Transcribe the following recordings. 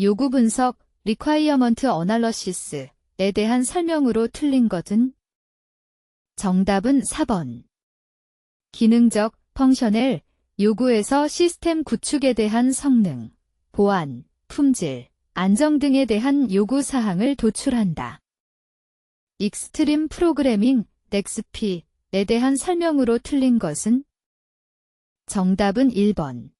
요구 분석, requirement analysis에 대한 설명으로 틀린 것은? 정답은 4번. 기능적, 펑셔널, 요구에서 시스템 구축에 대한 성능, 보안, 품질, 안정 등에 대한 요구사항을 도출한다. 익스트림 프로그래밍, XP에 대한 설명으로 틀린 것은? 정답은 1번.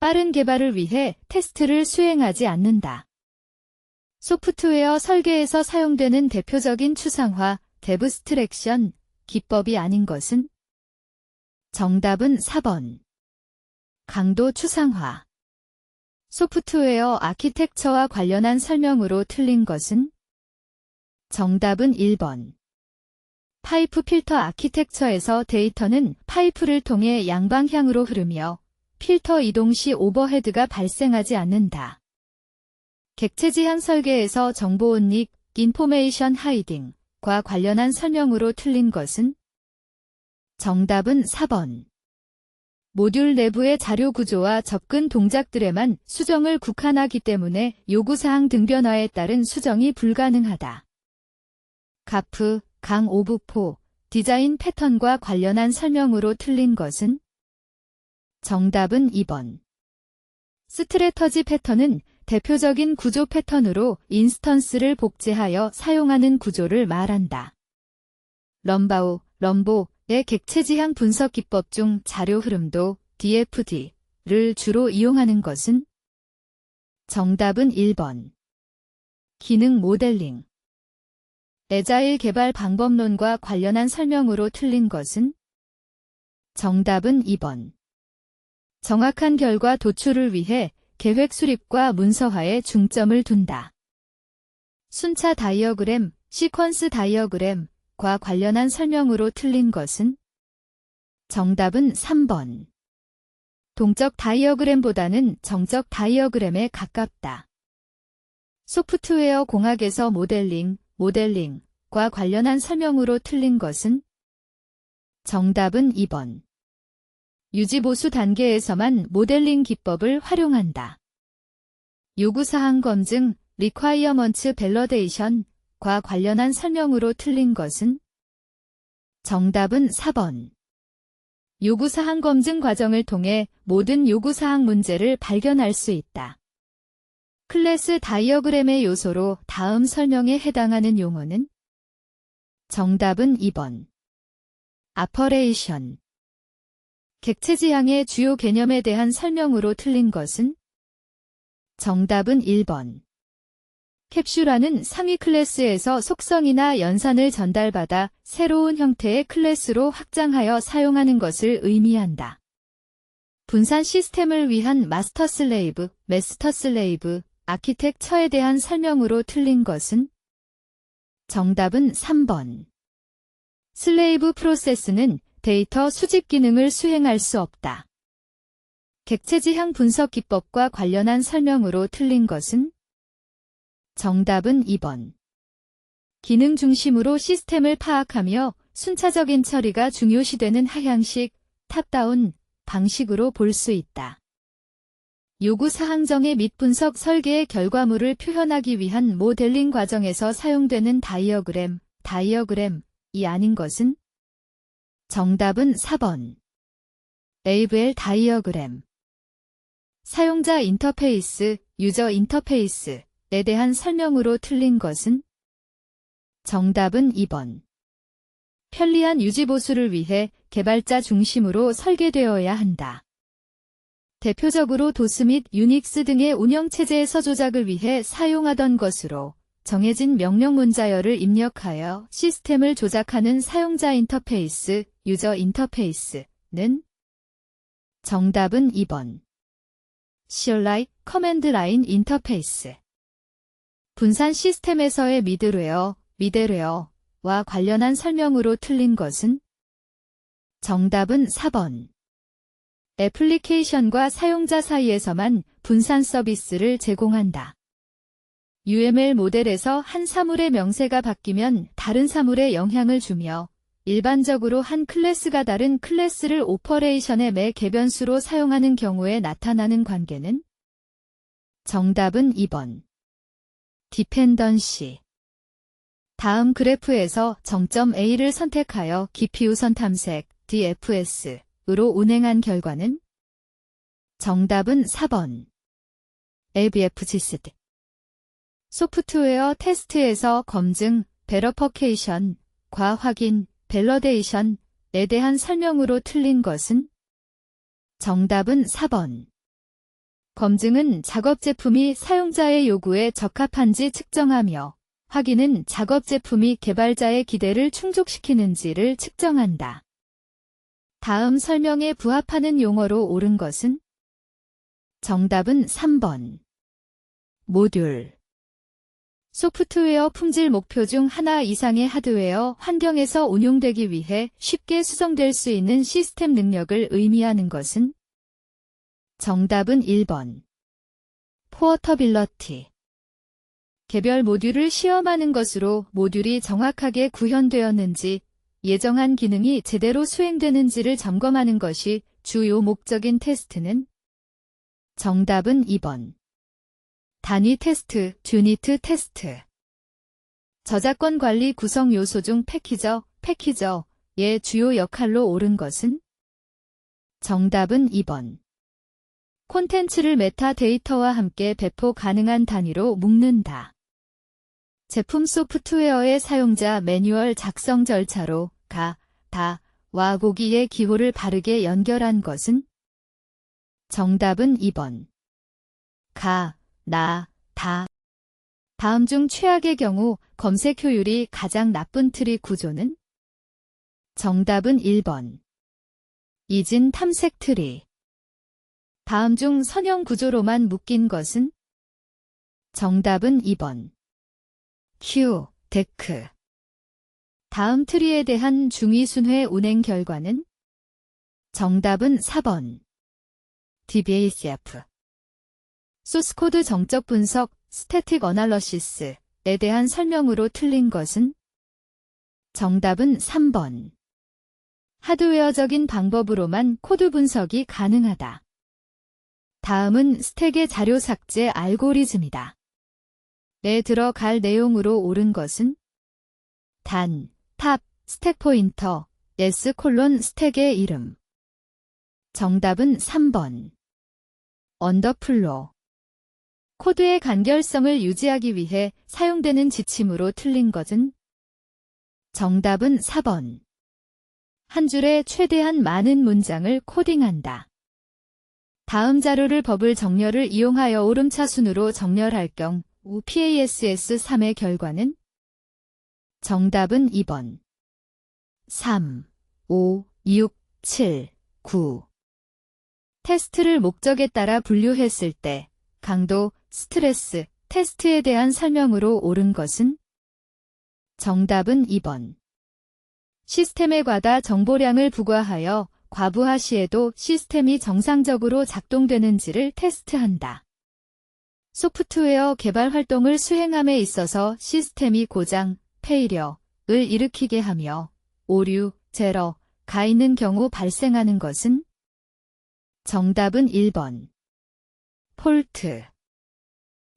빠른 개발을 위해 테스트를 수행하지 않는다. 소프트웨어 설계에서 사용되는 대표적인 추상화, 데브스트랙션, 기법이 아닌 것은? 정답은 4번. 강도 추상화. 소프트웨어 아키텍처와 관련한 설명으로 틀린 것은? 정답은 1번. 파이프 필터 아키텍처에서 데이터는 파이프를 통해 양방향으로 흐르며 필터 이동 시 오버헤드가 발생하지 않는다. 객체 지향 설계에서 정보 온닉, 인포메이션 하이딩과 관련한 설명으로 틀린 것은? 정답은 4번. 모듈 내부의 자료 구조와 접근 동작들에만 수정을 국한하기 때문에 요구사항 등변화에 따른 수정이 불가능하다. 가프, 강 오브 포, 디자인 패턴과 관련한 설명으로 틀린 것은? 정답은 2번. 스트래터지 패턴은 대표적인 구조 패턴으로 인스턴스를 복제하여 사용하는 구조를 말한다. 럼바우, 럼보의 객체 지향 분석 기법 중 자료 흐름도 DFD를 주로 이용하는 것은? 정답은 1번. 기능 모델링. 애자일 개발 방법론과 관련한 설명으로 틀린 것은? 정답은 2번. 정확한 결과 도출을 위해 계획 수립과 문서화에 중점을 둔다. 순차 다이어그램, 시퀀스 다이어그램과 관련한 설명으로 틀린 것은? 정답은 3번. 동적 다이어그램보다는 정적 다이어그램에 가깝다. 소프트웨어 공학에서 모델링과 관련한 설명으로 틀린 것은? 정답은 2번. 유지보수 단계에서만 모델링 기법을 활용한다. 요구사항 검증, requirement validation과 관련한 설명으로 틀린 것은? 정답은 4번. 요구사항 검증 과정을 통해 모든 요구사항 문제를 발견할 수 있다. 클래스 다이어그램의 요소로 다음 설명에 해당하는 용어는? 정답은 2번. 아퍼레이션. 객체 지향의 주요 개념에 대한 설명으로 틀린 것은? 정답은 1번. 캡슐화는 상위 클래스에서 속성이나 연산을 전달받아 새로운 형태의 클래스로 확장하여 사용하는 것을 의미한다. 분산 시스템을 위한 마스터 슬레이브, 아키텍처에 대한 설명으로 틀린 것은? 정답은 3번. 슬레이브 프로세스는 데이터 수집 기능을 수행할 수 없다. 객체 지향 분석 기법과 관련한 설명으로 틀린 것은? 정답은 2번. 기능 중심으로 시스템을 파악하며 순차적인 처리가 중요시되는 하향식, 탑다운 방식으로 볼 수 있다. 요구사항 정의 및 분석 설계의 결과물을 표현하기 위한 모델링 과정에서 사용되는 다이어그램이 아닌 것은? 정답은 4번. AVL 다이어그램. 사용자 인터페이스, 유저 인터페이스에 대한 설명으로 틀린 것은? 정답은 2번. 편리한 유지보수를 위해 개발자 중심으로 설계되어야 한다. 대표적으로 도스 및 유닉스 등의 운영체제에서 조작을 위해 사용하던 것으로 정해진 명령 문자열을 입력하여 시스템을 조작하는 사용자 인터페이스, 유저 인터페이스는? 정답은 2번. CLI, 커맨드 라인 인터페이스. 분산 시스템에서의 미들웨어와 관련한 설명으로 틀린 것은? 정답은 4번. 애플리케이션과 사용자 사이에서만 분산 서비스를 제공한다. UML 모델에서 한 사물의 명세가 바뀌면 다른 사물에 영향을 주며 일반적으로 한 클래스가 다른 클래스를 오퍼레이션의 매 개변수로 사용하는 경우에 나타나는 관계는? 정답은 2번. 디펜던시. 다음 그래프에서 정점 A를 선택하여 깊이 우선 탐색 DFS으로 운행한 결과는? 정답은 4번. ABFGSD. 소프트웨어 테스트에서 검증, 베러퍼케이션, 과 확인, 밸러데이션에 대한 설명으로 틀린 것은? 정답은 4번. 검증은 작업 제품이 사용자의 요구에 적합한지 측정하며, 확인은 작업 제품이 개발자의 기대를 충족시키는지를 측정한다. 다음 설명에 부합하는 용어로 옳은 것은? 정답은 3번. 모듈. 소프트웨어 품질 목표 중 하나 이상의 하드웨어 환경에서 운용되기 위해 쉽게 수정될 수 있는 시스템 능력을 의미하는 것은? 정답은 1번. 포어터빌러티. 개별 모듈을 시험하는 것으로 모듈이 정확하게 구현되었는지, 예정한 기능이 제대로 수행되는지를 점검하는 것이 주요 목적인 테스트는? 정답은 2번. 단위 테스트, 유니트 테스트. 저작권 관리 구성 요소 중 패키저의 주요 역할로 옳은 것은? 정답은 2번. 콘텐츠를 메타데이터와 함께 배포 가능한 단위로 묶는다. 제품 소프트웨어의 사용자 매뉴얼 작성 절차로 와 고기의 기호를 바르게 연결한 것은? 정답은 2번. 다. 다음 중 최악의 경우 검색 효율이 가장 나쁜 트리 구조는? 정답은 1번. 이진 탐색 트리. 다음 중 선형 구조로만 묶인 것은? 정답은 2번. 데크. 다음 트리에 대한 중위순회 운행 결과는? 정답은 4번. DBACF. 소스코드 정적 분석, 스태틱 어널러시스에 대한 설명으로 틀린 것은? 정답은 3번. 하드웨어적인 방법으로만 코드 분석이 가능하다. 다음은 스택의 자료 삭제 알고리즘이다. 에 들어갈 내용으로 옳은 것은? 탑, 스택 포인터, 스택의 이름. 정답은 3번. 언더플로. 코드의 간결성을 유지하기 위해 사용되는 지침으로 틀린 것은? 정답은 4번. 한 줄에 최대한 많은 문장을 코딩한다. 다음 자료를 버블 정렬을 이용하여 오름차순으로 정렬할 경우 PASS3의 결과는? 정답은 2번. 3, 5, 6, 7, 9. 테스트를 목적에 따라 분류했을 때 강도, 스트레스, 테스트에 대한 설명으로 옳은 것은? 정답은 2번. 시스템에 과다 정보량을 부과하여 과부하 시에도 시스템이 정상적으로 작동되는지를 테스트한다. 소프트웨어 개발 활동을 수행함에 있어서 시스템이 고장, 페일러를 일으키게 하며 오류, 제러가 있는 경우 발생하는 것은? 정답은 1번. 폴트.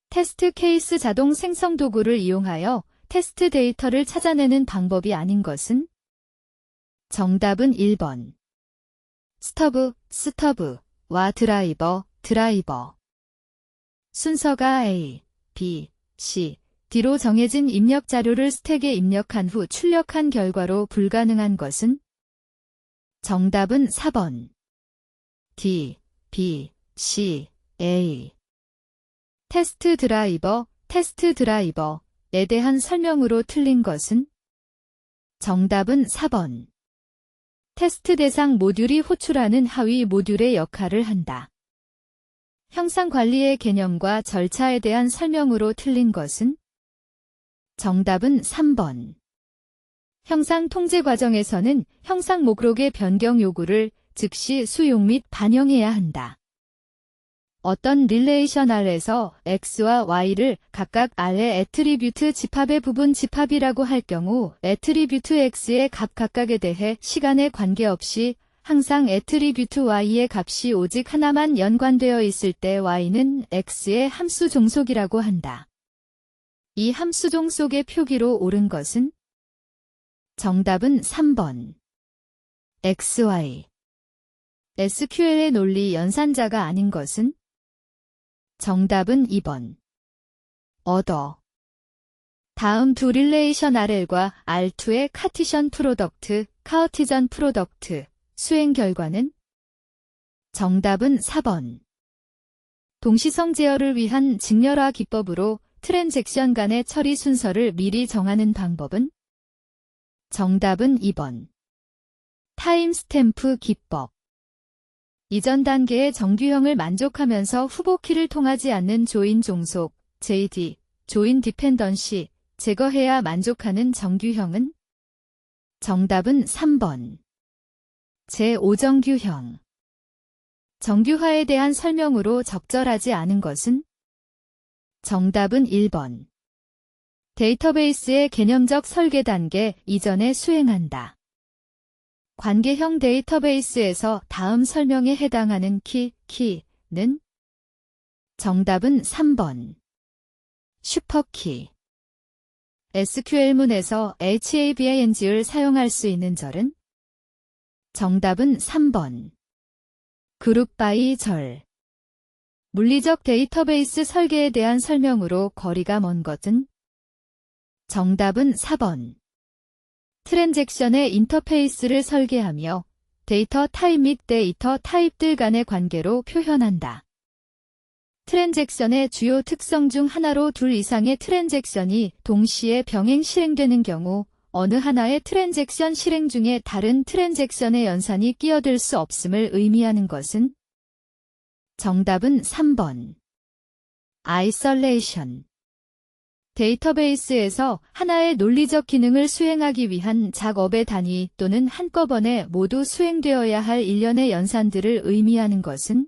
테스트 케이스 자동 생성 도구를 이용하여 테스트 데이터를 찾아내는 방법이 아닌 것은? 정답은 1번. 스터브와 드라이버. 순서가 A, B, C, D로 정해진 입력 자료를 스택에 입력한 후 출력한 결과로 불가능한 것은? 정답은 4번. D, B, C, A. 테스트 드라이버에 대한 설명으로 틀린 것은? 정답은 4번. 테스트 대상 모듈이 호출하는 하위 모듈의 역할을 한다. 형상 관리의 개념과 절차에 대한 설명으로 틀린 것은? 정답은 3번. 형상 통제 과정에서는 형상 목록의 변경 요구를 즉시 수용 및 반영해야 한다. 어떤 릴레이션 R에서 X와 Y를 각각 R의 애트리뷰트 집합의 부분 집합이라고 할 경우 애트리뷰트 X의 값 각각에 대해 시간에 관계없이 항상 애트리뷰트 y의 값이 오직 하나만 연관되어 있을 때 y는 x의 함수 종속이라고 한다. 이 함수 종속의 표기로 옳은 것은? 정답은 3번. xy. SQL의 논리 연산자가 아닌 것은? 정답은 2번. 얻어. 다음 두 릴레이션 RL과 R2의 카티션 프로덕트, 카어티전 프로덕트, 수행 결과는? 정답은 4번. 동시성 제어를 위한 직렬화 기법으로 트랜잭션 간의 처리 순서를 미리 정하는 방법은? 정답은 2번. 타임스탬프 기법. 이전 단계의 정규형을 만족하면서 후보키를 통하지 않는 조인 종속, JD, 조인 디펜던시, 제거해야 만족하는 정규형은? 정답은 3번. 제5정규형. 정규화에 대한 설명으로 적절하지 않은 것은? 정답은 1번. 데이터베이스의 개념적 설계 단계 이전에 수행한다. 관계형 데이터베이스에서 다음 설명에 해당하는 키는? 정답은 3번. 슈퍼키. SQL문에서 HABing을 사용할 수 있는 절은? 정답은 3번. 그룹 바이 절. 물리적 데이터베이스 설계에 대한 설명으로 거리가 먼 것은? 정답은 4번. 트랜잭션의 인터페이스를 설계하며 데이터 타입 및 데이터 타입들 간의 관계로 표현한다. 트랜잭션의 주요 특성 중 하나로 둘 이상의 트랜잭션이 동시에 병행 실행되는 경우 어느 하나의 트랜잭션 실행 중에 다른 트랜잭션의 연산이 끼어들 수 없음을 의미하는 것은? 정답은 3번. 아이솔레이션. 데이터베이스에서 하나의 논리적 기능을 수행하기 위한 작업의 단위 또는 한꺼번에 모두 수행되어야 할 일련의 연산들을 의미하는 것은?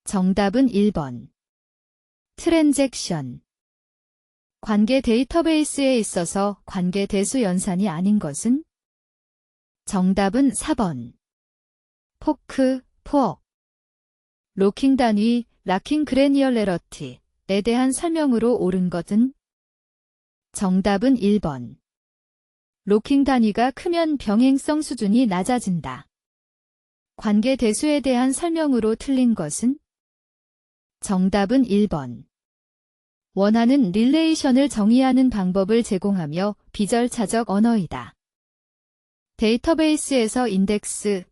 정답은 1번. 트랜잭션. 관계 데이터베이스에 있어서 관계 대수 연산이 아닌 것은? 정답은 4번. 포크. 로킹 단위, 락킹 그래니얼레러티에 대한 설명으로 옳은 것은? 정답은 1번. 로킹 단위가 크면 병행성 수준이 낮아진다. 관계 대수에 대한 설명으로 틀린 것은? 정답은 1번. 원하는 릴레이션을 정의하는 방법을 제공하며 비절차적 언어이다. 데이터베이스에서 인덱스와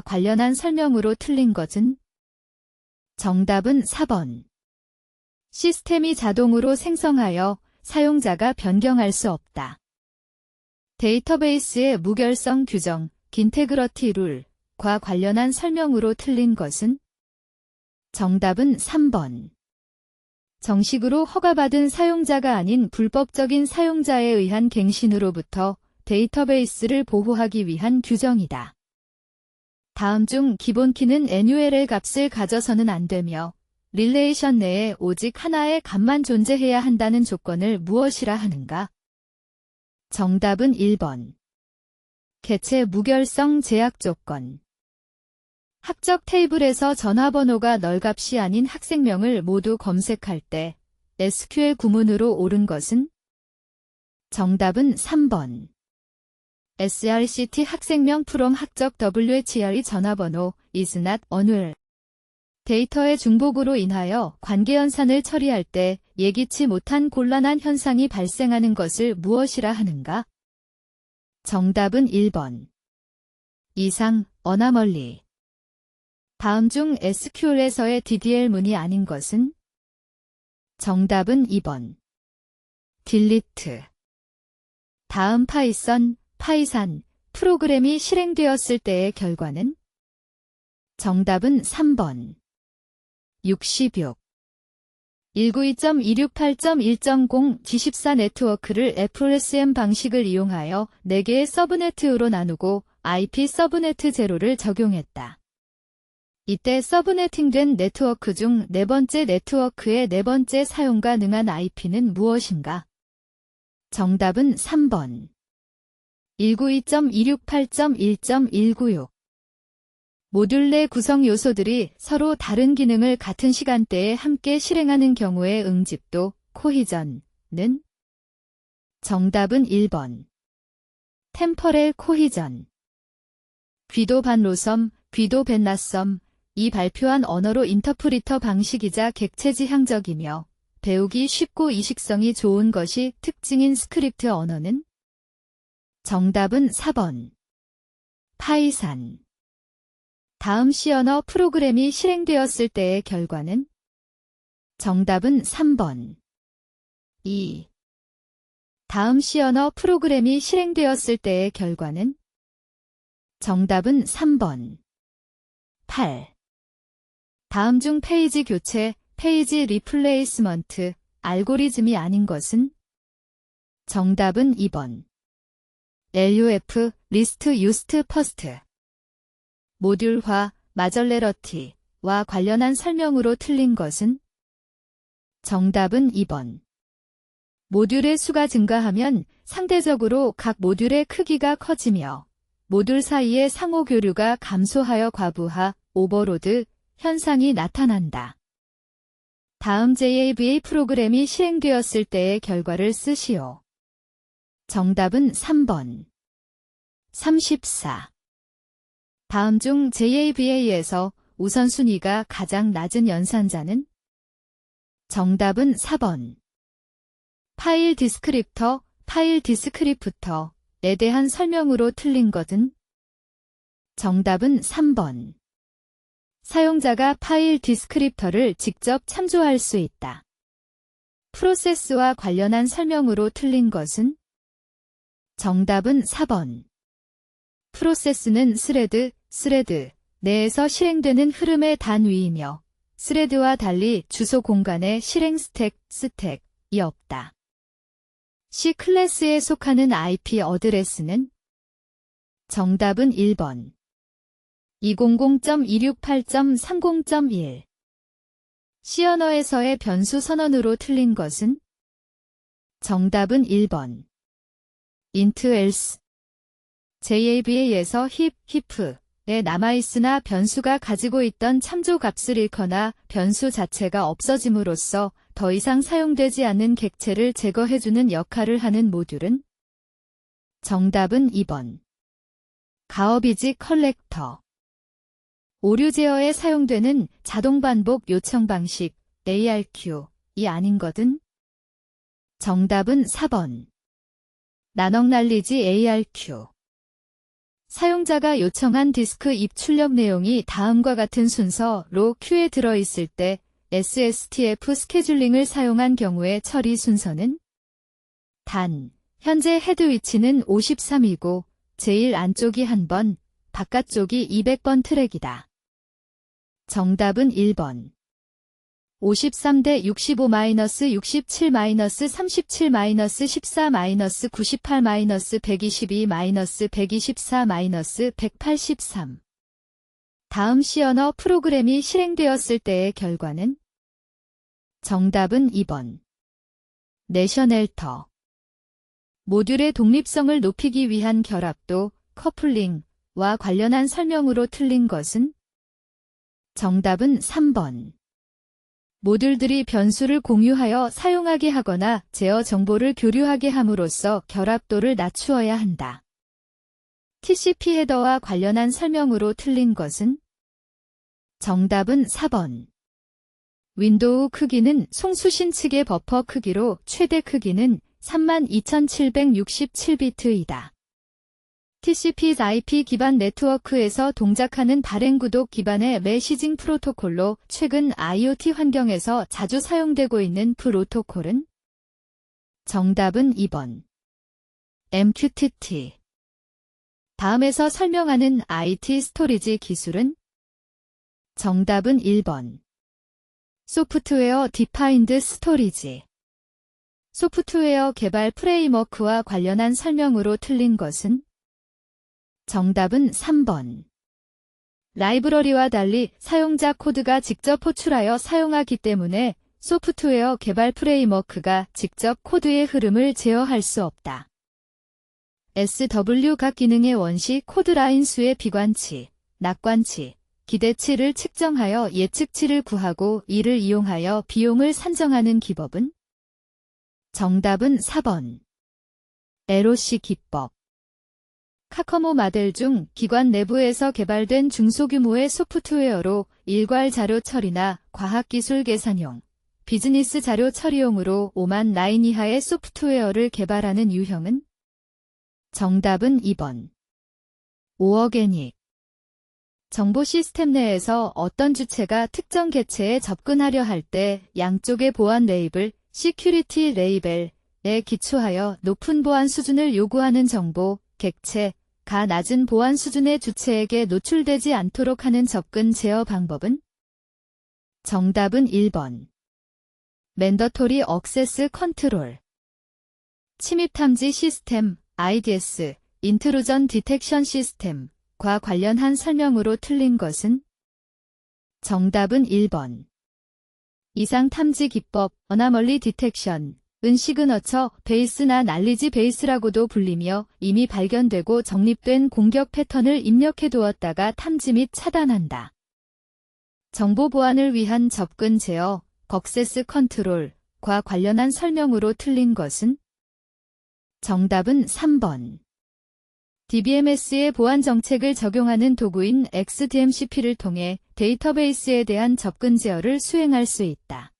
관련한 설명으로 틀린 것은? 정답은 4번. 시스템이 자동으로 생성하여 사용자가 변경할 수 없다. 데이터베이스의 무결성 규정, 인테그러티 룰과 관련한 설명으로 틀린 것은? 정답은 3번. 정식으로 허가받은 사용자가 아닌 불법적인 사용자에 의한 갱신으로부터 데이터베이스를 보호하기 위한 규정이다. 다음 중 기본키는 NURL 값을 가져서는 안 되며 릴레이션 내에 오직 하나의 값만 존재해야 한다는 조건을 무엇이라 하는가? 정답은 1번. 개체 무결성 제약 조건. 학적 테이블에서 전화번호가 널값이 아닌 학생명을 모두 검색할 때 SQL 구문으로 옳은 것은? 정답은 3번. srct 학생명 from 학적 WHR의 전화번호 is not annual. 데이터의 중복으로 인하여 관계연산을 처리할 때 예기치 못한 곤란한 현상이 발생하는 것을 무엇이라 하는가? 정답은 1번. 이상, 어나멀리. 다음 중 SQL에서의 DDL문이 아닌 것은? 정답은 2번. 딜리트. 다음 파이산 프로그램이 실행되었을 때의 결과는? 정답은 3번. 66. 192.268.1.0 G14 네트워크를 FSM 방식을 이용하여 4개의 서브네트로 나누고 IP 서브네트 제로를 적용했다. 이때 서브네팅된 네트워크 중 네 번째 네트워크의 네 번째 사용 가능한 IP는 무엇인가? 정답은 3번. 192.268.1.196 모듈 내 구성 요소들이 서로 다른 기능을 같은 시간대에 함께 실행하는 경우의 응집도 코히전은 정답은 1번. 템퍼렐 코히전. 귀도 반로섬, 귀도 벤나섬, 이 발표한 언어로 인터프리터 방식이자 객체지향적이며 배우기 쉽고 이식성이 좋은 것이 특징인 스크립트 언어는 정답은 4번. 파이산. 다음 C 언어 프로그램이 실행되었을 때의 결과는 정답은 3번. 2. 다음 C 언어 프로그램이 실행되었을 때의 결과는 정답은 3번. 8. 다음 중 페이지 교체, 페이지 리플레이스먼트 알고리즘이 아닌 것은 정답은 2번. LUF, 리스트 유스트 퍼스트. 모듈화, 마절레러티와 관련한 설명으로 틀린 것은 정답은 2번. 모듈의 수가 증가하면 상대적으로 각 모듈의 크기가 커지며 모듈 사이의 상호 교류가 감소하여 과부하, 오버로드 현상이 나타난다. 다음 JAVA 프로그램이 실행되었을 때의 결과를 쓰시오. 정답은 3번. 34. 다음 중 JAVA에서 우선순위가 가장 낮은 연산자는 정답은 4번. 파일 디스크립터, 파일 디스크리프터에 대한 설명으로 틀린 것은 정답은 3번. 사용자가 파일 디스크립터를 직접 참조할 수 있다. 프로세스와 관련한 설명으로 틀린 것은 정답은 4번. 프로세스는 스레드 내에서 실행되는 흐름의 단위이며 스레드와 달리 주소 공간에 실행 스택이 없다. C 클래스에 속하는 IP 어드레스는 정답은 1번. 200.268.30.1 C 언어에서의 변수 선언으로 틀린 것은 정답은 1번. int else. JAVA에서 if에 남아있으나 변수가 가지고 있던 참조 값을 잃거나 변수 자체가 없어짐으로써 더 이상 사용되지 않는 객체를 제거해주는 역할을 하는 모듈은 정답은 2번. 가어비지 컬렉터. 오류 제어에 사용되는 자동 반복 요청 방식 ARQ이 아닌 것은 정답은 4번. 나넉날리지 ARQ. 사용자가 요청한 디스크 입출력 내용이 다음과 같은 순서로 큐에 들어있을 때 SSTF 스케줄링을 사용한 경우의 처리 순서는 단, 현재 헤드 위치는 53이고 제일 안쪽이 1번, 바깥쪽이 200번 트랙이다. 정답은 1번. 53대 65-67-37-98-122-124-123 다음 C 언어 프로그램이 실행되었을 때의 결과는 정답은 2번. 내셔널터. 모듈의 독립성을 높이기 위한 결합도 커플링과 관련한 설명으로 틀린 것은 정답은 3번. 모듈들이 변수를 공유하여 사용하게 하거나 제어 정보를 교류하게 함으로써 결합도를 낮추어야 한다. TCP 헤더와 관련한 설명으로 틀린 것은 정답은 4번. 윈도우 크기는 송수신 측의 버퍼 크기로 최대 크기는 32,767비트이다. TCP/IP 기반 네트워크에서 동작하는 발행구독 기반의 메시징 프로토콜로 최근 IoT 환경에서 자주 사용되고 있는 프로토콜은 정답은 2번. MQTT. 다음에서 설명하는 IT 스토리지 기술은 정답은 1번. 소프트웨어 디파인드 스토리지. 소프트웨어 개발 프레임워크와 관련한 설명으로 틀린 것은 정답은 3번. 라이브러리와 달리 사용자 코드가 직접 호출하여 사용하기 때문에 소프트웨어 개발 프레임워크가 직접 코드의 흐름을 제어할 수 없다. SW 각 기능의 원시 코드라인 수의 비관치, 낙관치, 기대치를 측정하여 예측치를 구하고 이를 이용하여 비용을 산정하는 기법은? 정답은 4번. LOC 기법. 카커모 마델 중 기관 내부에서 개발된 중소규모의 소프트웨어로 일괄 자료 처리나 과학기술 계산용, 비즈니스 자료 처리용으로 5만 라인 이하의 소프트웨어를 개발하는 유형은? 정답은 2번. 오어게닉. 정보 시스템 내에서 어떤 주체가 특정 객체에 접근하려 할 때 양쪽의 보안 레이블, 시큐리티 레이벨에 기초하여 높은 보안 수준을 요구하는 정보, 객체가 낮은 보안 수준의 주체에게 노출되지 않도록 하는 접근 제어 방법은? 정답은 1번. 맨더토리 억세스 컨트롤. 침입 탐지 시스템, IDS, 인트루전 디텍션 시스템과 관련한 설명으로 틀린 것은? 정답은 1번. 이상 탐지 기법, 어나멀리 디텍션, 은 시그너처 베이스나 날리지 베이스라고도 불리며 이미 발견되고 정립된 공격 패턴을 입력해 두었다가 탐지 및 차단한다. 정보 보안을 위한 접근 제어, 억세스 컨트롤과 관련한 설명으로 틀린 것은? 정답은 3번. DBMS의 보안 정책을 적용하는 도구인 XDMCP를 통해 데이터베이스에 대한 접근 제어를 수행할 수 있다.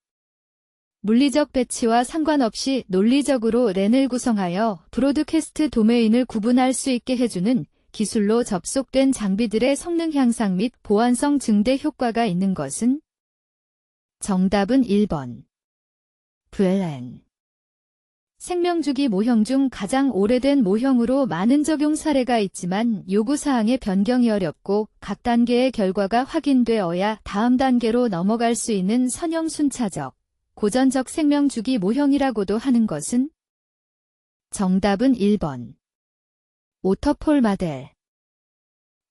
물리적 배치와 상관없이 논리적으로 랜을 구성하여 브로드캐스트 도메인을 구분할 수 있게 해주는 기술로 접속된 장비들의 성능 향상 및 보안성 증대 효과가 있는 것은? 정답은 1번. VLAN. 생명주기 모형 중 가장 오래된 모형으로 많은 적용 사례가 있지만 요구사항의 변경이 어렵고 각 단계의 결과가 확인되어야 다음 단계로 넘어갈 수 있는 선형 순차적, 고전적 생명주기 모형이라고도 하는 것은? 정답은 1번. 오터폴 마델.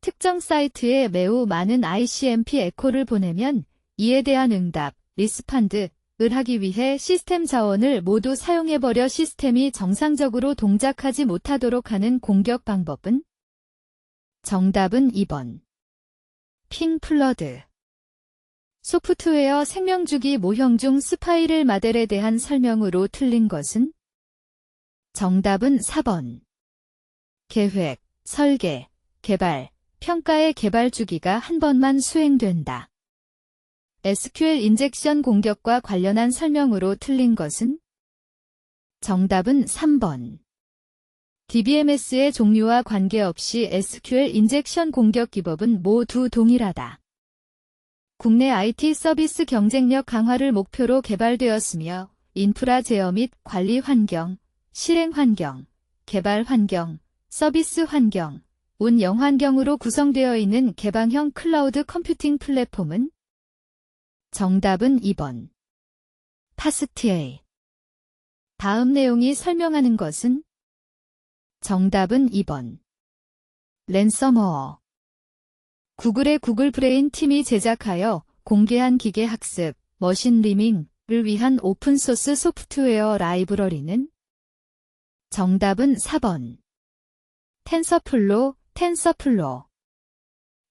특정 사이트에 매우 많은 ICMP 에코를 보내면 이에 대한 응답, 리스판드, 을 하기 위해 시스템 자원을 모두 사용해버려 시스템이 정상적으로 동작하지 못하도록 하는 공격 방법은? 정답은 2번. 핑 플러드. 소프트웨어 생명주기 모형 중 스파이럴 마델에 대한 설명으로 틀린 것은? 정답은 4번. 계획, 설계, 개발, 평가의 개발 주기가 한 번만 수행된다. SQL 인젝션 공격과 관련한 설명으로 틀린 것은? 정답은 3번. DBMS의 종류와 관계없이 SQL 인젝션 공격 기법은 모두 동일하다. 국내 IT 서비스 경쟁력 강화를 목표로 개발되었으며 인프라 제어 및 관리 환경, 실행 환경, 개발 환경, 서비스 환경, 운영 환경으로 구성되어 있는 개방형 클라우드 컴퓨팅 플랫폼은? 정답은 2번. 파스TA. 다음 내용이 설명하는 것은? 정답은 2번. 랜섬워어. 구글의 구글 브레인 팀이 제작하여 공개한 기계 학습, 머신러닝을 위한 오픈소스 소프트웨어 라이브러리는? 정답은 4번. 텐서플로.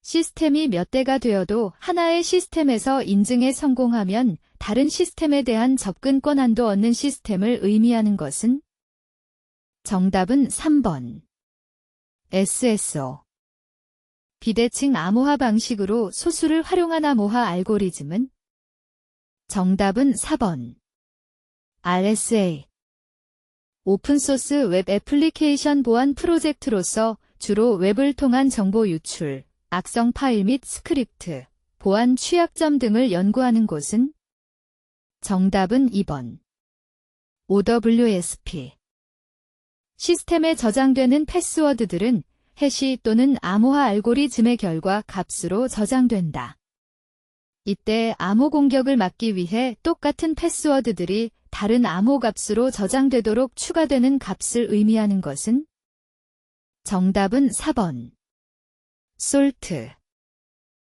시스템이 몇 대가 되어도 하나의 시스템에서 인증에 성공하면 다른 시스템에 대한 접근 권한도 얻는 시스템을 의미하는 것은? 정답은 3번. SSO. 비대칭 암호화 방식으로 소수를 활용한 암호화 알고리즘은? 정답은 4번. RSA. 오픈소스 웹 애플리케이션 보안 프로젝트로서 주로 웹을 통한 정보 유출, 악성 파일 및 스크립트, 보안 취약점 등을 연구하는 곳은? 정답은 2번. OWSP. 시스템에 저장되는 패스워드들은 해시 또는 암호화 알고리즘의 결과 값으로 저장된다. 이때 암호 공격을 막기 위해 똑같은 패스워드들이 다른 암호 값으로 저장되도록 추가되는 값을 의미하는 것은? 정답은 4번. 솔트.